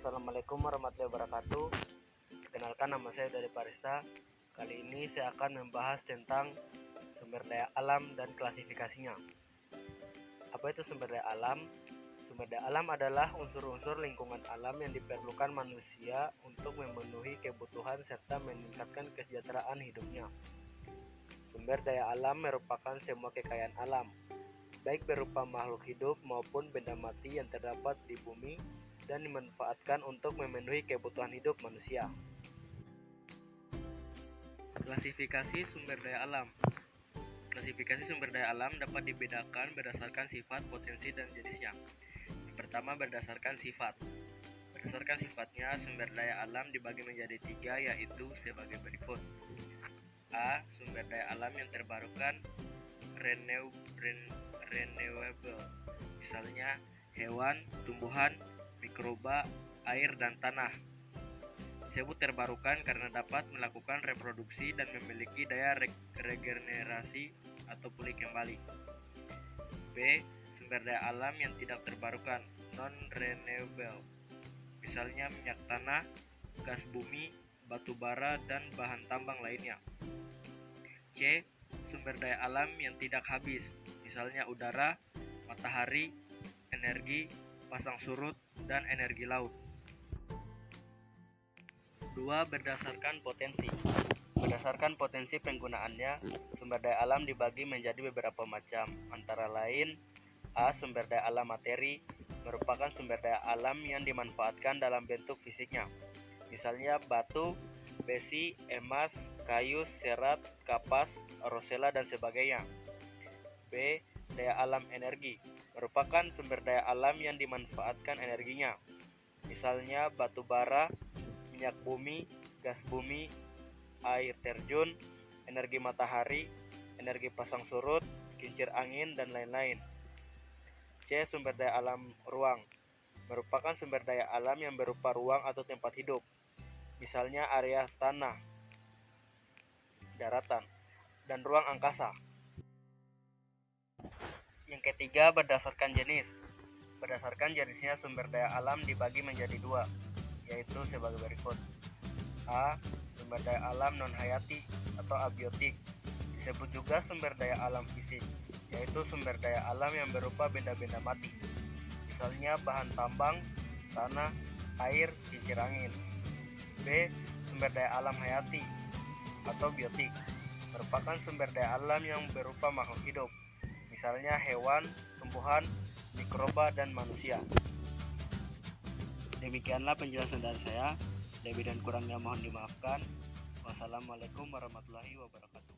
Assalamualaikum warahmatullahi wabarakatuh. Perkenalkan, nama saya dari Parista. Kali ini saya akan membahas tentang sumber daya alam dan klasifikasinya. Apa itu sumber daya alam? Sumber daya alam adalah unsur-unsur lingkungan alam yang diperlukan manusia untuk memenuhi kebutuhan serta meningkatkan kesejahteraan hidupnya. Sumber daya alam merupakan semua kekayaan alam, baik berupa makhluk hidup maupun benda mati yang terdapat di bumi dan dimanfaatkan untuk memenuhi kebutuhan hidup manusia. Klasifikasi sumber daya alam. Klasifikasi sumber daya alam dapat dibedakan berdasarkan sifat, potensi, dan jenisnya. Yang pertama, berdasarkan sifat. Berdasarkan sifatnya, sumber daya alam dibagi menjadi 3, yaitu sebagai berikut. A. Sumber daya alam yang terbarukan, renewable, misalnya hewan, tumbuhan, mikroba, air, dan tanah. Disebut terbarukan karena dapat melakukan reproduksi dan memiliki daya regenerasi atau pulih kembali. B. Sumber daya alam yang tidak terbarukan, non-renewable, misalnya minyak tanah, gas bumi, batu bara, dan bahan tambang lainnya. C. Sumber daya alam yang tidak habis, misalnya udara, matahari, energi, pasang surut, dan energi laut. 2. Berdasarkan potensi. Berdasarkan potensi penggunaannya, sumber daya alam dibagi menjadi beberapa macam, antara lain: A. Sumber daya alam materi, merupakan sumber daya alam yang dimanfaatkan dalam bentuk fisiknya, misalnya batu, besi, emas, kayu, serat, kapas, rosella, dan sebagainya. B. Daya alam energi, merupakan sumber daya alam yang dimanfaatkan energinya, misalnya batu bara, minyak bumi, gas bumi, air terjun, energi matahari, energi pasang surut, kincir angin, dan lain-lain. C. Sumber daya alam ruang, merupakan sumber daya alam yang berupa ruang atau tempat hidup, misalnya area tanah, daratan, dan ruang angkasa. Yang ketiga, berdasarkan jenis. Berdasarkan jenisnya, sumber daya alam dibagi menjadi 2, yaitu sebagai berikut. A. Sumber daya alam non-hayati atau abiotik, disebut juga sumber daya alam fisik, yaitu sumber daya alam yang berupa benda-benda mati, misalnya bahan tambang, tanah, air, kincir angin. B. Sumber daya alam hayati atau biotik, merupakan sumber daya alam yang berupa makhluk hidup, misalnya hewan, tumbuhan, mikroba, dan manusia. Demikianlah penjelasan dari saya. Lebih dan kurangnya mohon dimaafkan. Wassalamualaikum warahmatullahi wabarakatuh.